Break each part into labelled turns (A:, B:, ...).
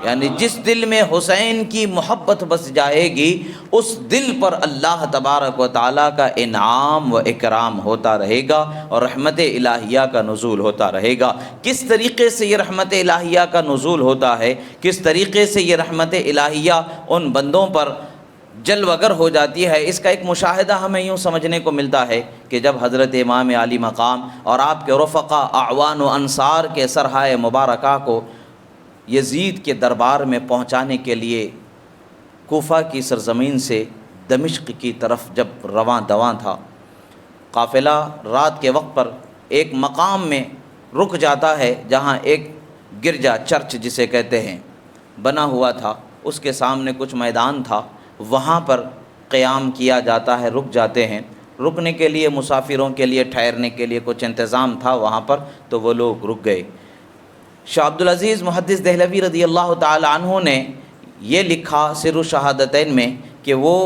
A: یعنی جس دل میں حسین کی محبت بس جائے گی اس دل پر اللہ تبارک و تعالیٰ کا انعام و اکرام ہوتا رہے گا اور رحمت الہیہ کا نزول ہوتا رہے گا۔ کس طریقے سے یہ رحمت الہیہ کا نزول ہوتا ہے، کس طریقے سے یہ رحمت الہیہ ان بندوں پر جلوگر ہو جاتی ہے، اس کا ایک مشاہدہ ہمیں یوں سمجھنے کو ملتا ہے کہ جب حضرت امام علی مقام اور آپ کے رفقا اعوان و انصار کے سرہائے مبارکہ کو یزید کے دربار میں پہنچانے کے لیے کوفہ کی سرزمین سے دمشق کی طرف جب رواں دواں تھا، قافلہ رات کے وقت پر ایک مقام میں رک جاتا ہے جہاں ایک گرجا چرچ جسے کہتے ہیں بنا ہوا تھا، اس کے سامنے کچھ میدان تھا، وہاں پر قیام کیا جاتا ہے، رک جاتے ہیں۔ رکنے کے لیے مسافروں کے لیے ٹھہرنے کے لیے کچھ انتظام تھا وہاں پر، تو وہ لوگ رک گئے۔ شاہ عبدالعزیز محدث دہلوی رضی اللہ تعالی عنہ نے یہ لکھا سر الشہادتین میں کہ وہ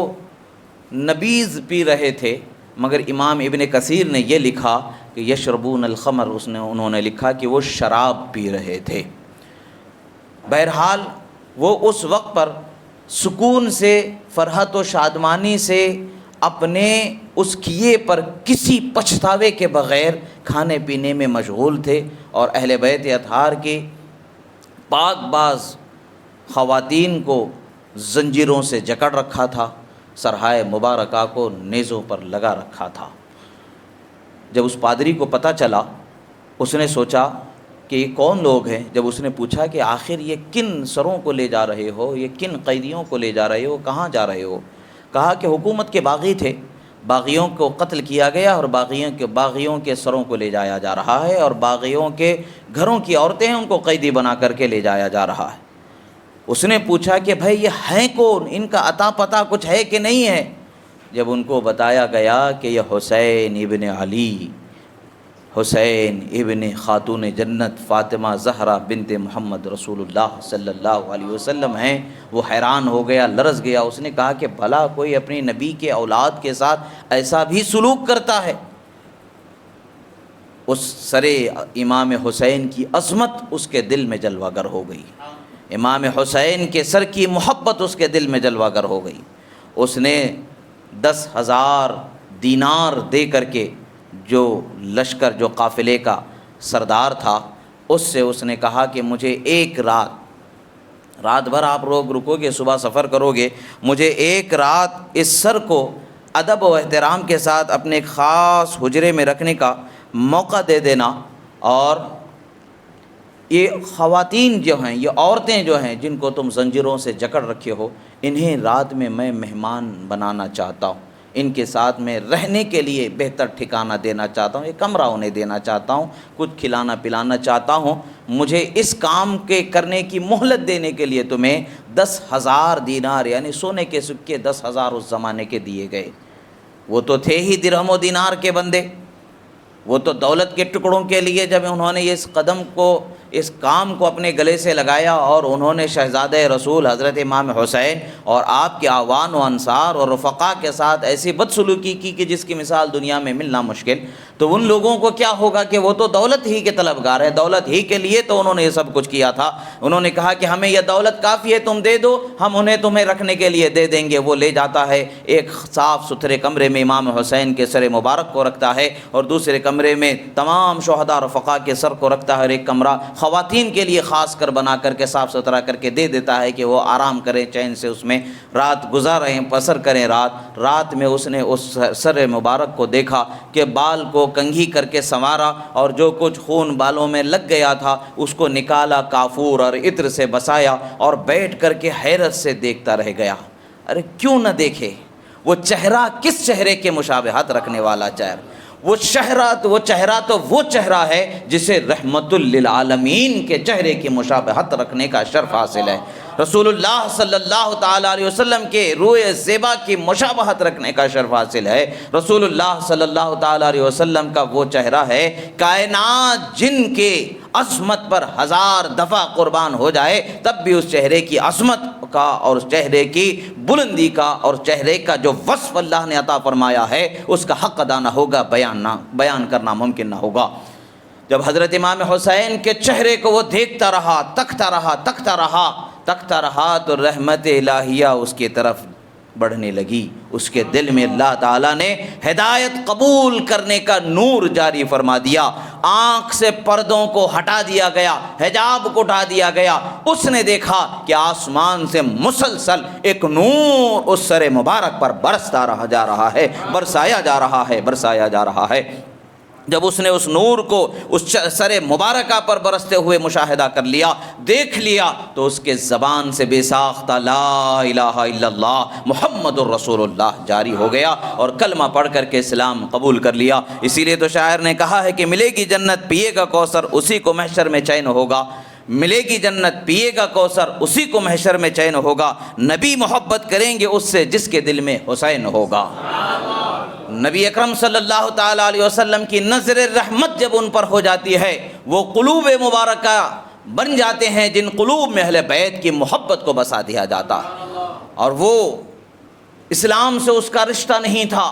A: نبیذ پی رہے تھے، مگر امام ابن کثیر نے یہ لکھا کہ یشربون الخمر، انہوں نے لکھا کہ وہ شراب پی رہے تھے۔ بہرحال وہ اس وقت پر سکون سے، فرحت و شادمانی سے، اپنے اس کیے پر کسی پچھتاوے کے بغیر کھانے پینے میں مشغول تھے، اور اہل بیت اطہار کی پاک باز خواتین کو زنجیروں سے جکڑ رکھا تھا، سرہائے مبارکہ کو نیزوں پر لگا رکھا تھا۔ جب اس پادری کو پتہ چلا، اس نے سوچا کہ یہ کون لوگ ہیں۔ جب اس نے پوچھا کہ آخر یہ کن سروں کو لے جا رہے ہو، یہ کن قیدیوں کو لے جا رہے ہو، کہاں جا رہے ہو، کہا کہ حکومت کے باغی تھے، باغیوں کو قتل کیا گیا اور باغیوں کے سروں کو لے جایا جا رہا ہے، اور باغیوں کے گھروں کی عورتیں ہیں ان کو قیدی بنا کر کے لے جایا جا رہا ہے۔ اس نے پوچھا کہ بھائی یہ ہیں کون، ان کا عطا پتہ کچھ ہے کہ نہیں ہے؟ جب ان کو بتایا گیا کہ یہ حسین ابن علی، حسین ابن خاتون جنت فاطمہ زہرا بنت محمد رسول اللہ صلی اللہ علیہ وسلم ہیں، وہ حیران ہو گیا، لرز گیا۔ اس نے کہا کہ بھلا کوئی اپنی نبی کے اولاد کے ساتھ ایسا بھی سلوک کرتا ہے؟ اس سر امام حسین کی عظمت اس کے دل میں جلوہ گر ہو گئی، امام حسین کے سر کی محبت اس کے دل میں جلوہ گر ہو گئی۔ اس نے 10,000 دینار دے کر کے جو لشکر، جو قافلے کا سردار تھا، اس سے اس نے کہا کہ مجھے ایک رات بھر آپ لوگ رکو گے، صبح سفر کرو گے، مجھے ایک رات اس سر کو ادب و احترام کے ساتھ اپنے ایک خاص حجرے میں رکھنے کا موقع دے دینا، اور یہ خواتین جو ہیں، یہ عورتیں جو ہیں جن کو تم زنجیروں سے جکڑ رکھے ہو، انہیں رات میں مہمان بنانا چاہتا ہوں، ان کے ساتھ میں رہنے کے لیے بہتر ٹھکانہ دینا چاہتا ہوں، ایک کمرہ انہیں دینا چاہتا ہوں، کچھ کھلانا پلانا چاہتا ہوں۔ مجھے اس کام کے کرنے کی مہلت دینے کے لیے تمہیں 10,000 دینار یعنی سونے کے سکے 10,000 اس زمانے کے دیے گئے۔ وہ تو تھے ہی درہم و دینار کے بندے، وہ تو دولت کے ٹکڑوں کے لیے جب انہوں نے اس کام کو اپنے گلے سے لگایا، اور انہوں نے شہزادہ رسول حضرت امام حسین اور آپ کے اعوان و انصار اور رفقا کے ساتھ ایسی بدسلوکی کی کہ جس کی مثال دنیا میں ملنا مشکل، تو ان لوگوں کو کیا ہوگا کہ وہ تو دولت ہی کے طلبگار ہیں، دولت ہی کے لیے تو انہوں نے یہ سب کچھ کیا تھا۔ انہوں نے کہا کہ ہمیں یہ دولت کافی ہے، تم دے دو، ہم انہیں تمہیں رکھنے کے لیے دے دیں گے۔ وہ لے جاتا ہے، ایک صاف ستھرے کمرے میں امام حسین کے سر مبارک کو رکھتا ہے، اور دوسرے کمرے میں تمام شہداء رفقا کے سر کو رکھتا ہے، اور ایک کمرہ خواتین کے لیے خاص کر بنا کر کے صاف ستھرا کر کے دے دیتا ہے کہ وہ آرام کریں، چین سے اس میں رات گزاریں، بسر کریں۔ رات میں اس نے اس سر مبارک کو دیکھا کہ بال کو کنگھی کر کے سنوارا، اور جو کچھ خون بالوں میں لگ گیا تھا اس کو نکالا، کافور اور عطر سے بسایا، اور بیٹھ کر کے حیرت سے دیکھتا رہ گیا۔ ارے کیوں نہ دیکھے، وہ چہرہ کس چہرے کے مشابہت رکھنے والا چہرہ، وہ چہرہ تو وہ چہرہ ہے جسے رحمت للعالمین کے چہرے کی مشابہت رکھنے کا شرف حاصل ہے۔ رسول اللہ صلی اللہ تعالی علیہ وسلم کے روئے زیبا کی مشابہت رکھنے کا شرف حاصل ہے۔ رسول اللہ صلی اللہ تعالی علیہ وسلم کا وہ چہرہ ہے، کائنات جن کے عظمت پر 1000 دفعہ قربان ہو جائے تب بھی اس چہرے کی عظمت کا اور اس چہرے کی بلندی کا اور چہرے کا جو وصف اللہ نے عطا فرمایا ہے اس کا حق ادا نہ ہوگا، بیان کرنا ممکن نہ ہوگا۔ جب حضرت امام حسین کے چہرے کو وہ دیکھتا رہا، تکتا رہا، تکتا رہا تو رحمت الہیہ اس کی طرف بڑھنے لگی. اس کے دل میں اللہ تعالیٰ نے ہدایت قبول کرنے کا نور جاری فرما دیا. آنکھ سے پردوں کو ہٹا دیا گیا, حجاب کو اٹھا دیا گیا. اس نے دیکھا کہ آسمان سے مسلسل ایک نور اس سر مبارک پر برستا جا رہا ہے, برسایا جا رہا ہے, برسایا جا رہا ہے. جب اس نے اس نور کو اس سر مبارکہ پر برستے ہوئے مشاہدہ کر لیا, دیکھ لیا, تو اس کے زبان سے بے ساختہ لا الہ الا اللہ محمد الرسول اللہ جاری ہو گیا اور کلمہ پڑھ کر کے اسلام قبول کر لیا. اسی لیے تو شاعر نے کہا ہے کہ ملے گی جنت پیے گا کوثر اسی کو محشر میں چین ہوگا. ملے گی جنت پیے گا کوثر اسی کو محشر میں چین ہوگا. نبی محبت کریں گے اس سے جس کے دل میں حسین ہوگا. نبی اکرم صلی اللہ تعالیٰ علیہ وسلم کی نظر رحمت جب ان پر ہو جاتی ہے, وہ قلوب مبارکہ بن جاتے ہیں جن قلوب میں اہل بیت کی محبت کو بسا دیا جاتا. اور وہ اسلام سے اس کا رشتہ نہیں تھا,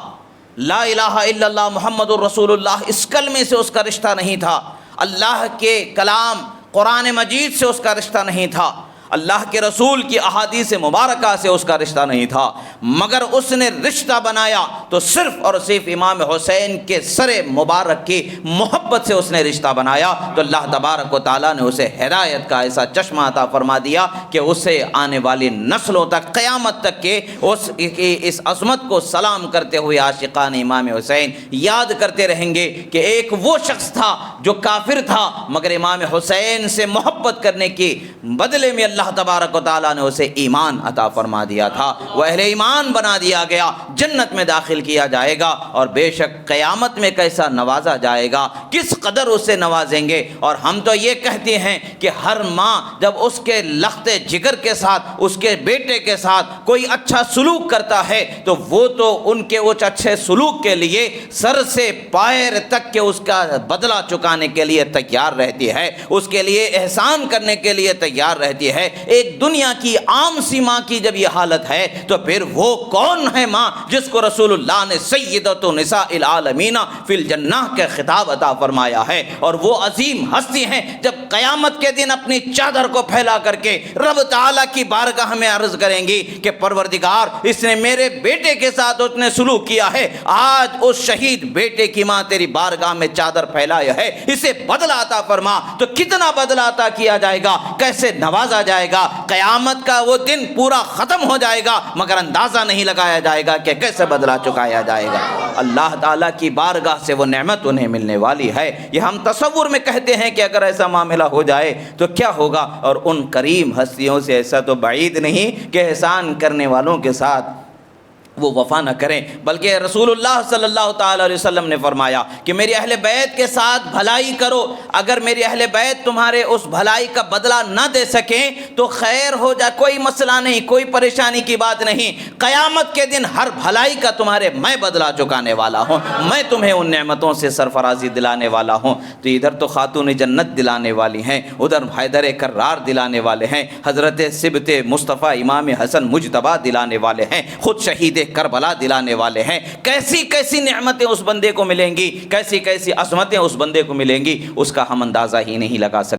A: لا الہ الا اللہ محمد الرسول اللہ اس کلمے سے اس کا رشتہ نہیں تھا, اللہ کے کلام قرآن مجید سے اس کا رشتہ نہیں تھا, اللہ کے رسول کی احادیث مبارکہ سے اس کا رشتہ نہیں تھا, مگر اس نے رشتہ بنایا تو صرف اور صرف امام حسین کے سر مبارک کی محبت سے اس نے رشتہ بنایا. تو اللہ تبارک و تعالیٰ نے اسے ہدایت کا ایسا چشمہ عطا فرما دیا کہ اسے آنے والی نسلوں تک قیامت تک کے اس عظمت کو سلام کرتے ہوئے عاشقان امام حسین یاد کرتے رہیں گے کہ ایک وہ شخص تھا جو کافر تھا, مگر امام حسین سے محبت کرنے کے بدلے میں اللہ تبارک و تعالیٰ نے اسے ایمان عطا فرما دیا تھا. وہ اہل ایمان بنا دیا گیا, جنت میں داخل کیا جائے گا, اور بے شک قیامت میں کیسا نوازا جائے گا, کس قدر اسے نوازیں گے. اور ہم تو یہ کہتے ہیں کہ ہر ماں جب اس کے لخت جگر کے ساتھ اس کے بیٹے کے ساتھ کوئی اچھا سلوک کرتا ہے تو وہ تو ان کے اس اچھے سلوک کے لیے سر سے پیر تک کے اس کا بدلہ چکانے کے لیے تیار رہتی ہے, اس کے لیے احسان کرنے کے لیے تیار رہتی ہے. ایک دنیا کی عام سی ماں کی جب یہ حالت ہے تو پھر وہ کون ہے ماں جس کو رسول اللہ نے سیدۃ نساء العالمین فی الجنہ کے خطاب عطا فرمایا ہے. اور وہ عظیم ہستی ہیں جب قیامت کے دن اپنی چادر کو پھیلا کر کے رب تعالیٰ کی بارگاہ میں عرض کریں گی کہ پروردگار اس نے میرے بیٹے کے ساتھ اس نے سلوک کیا ہے, آج اس شہید بیٹے کی ماں تیری بارگاہ میں چادر پھیلایا ہے, اسے بدلہ عطا فرما. تو کتنا بدلہ عطا کیا جائے گا, کیسے نوازا جائے گا. قیامت کا وہ دن پورا ختم ہو جائے گا مگر اندازہ نہیں لگایا جائے گا کہ کیسے بدلہ چکایا جائے گا. اللہ تعالیٰ کی بارگاہ سے وہ نعمت انہیں ملنے والی ہے. یہ ہم تصور میں کہتے ہیں کہ اگر ایسا معاملہ ہو جائے تو کیا ہوگا, اور ان کریم ہستیوں سے ایسا تو بعید نہیں کہ احسان کرنے والوں کے ساتھ وہ وفا نہ کریں. بلکہ رسول اللہ صلی اللہ تعالیٰ علیہ وسلم نے فرمایا کہ میری اہل بیت کے ساتھ بھلائی کرو, اگر میری اہل بیت تمہارے اس بھلائی کا بدلہ نہ دے سکیں تو خیر ہو جائے, کوئی مسئلہ نہیں, کوئی پریشانی کی بات نہیں. قیامت کے دن ہر بھلائی کا تمہارے میں بدلہ چکانے والا ہوں, میں تمہیں ان نعمتوں سے سرفرازی دلانے والا ہوں. تو ادھر تو خاتون جنت دلانے والی ہیں, ادھر حیدر کرار دلانے والے ہیں, حضرت سبت مصطفیٰ امام حسن مجتبیٰ دلانے والے ہیں, خود شہید کربلا دلانے والے ہیں. کیسی کیسی نعمتیں اس بندے کو ملیں گی, کیسی کیسی عظمتیں اس بندے کو ملیں گی, اس کا ہم اندازہ ہی نہیں لگا سکتے.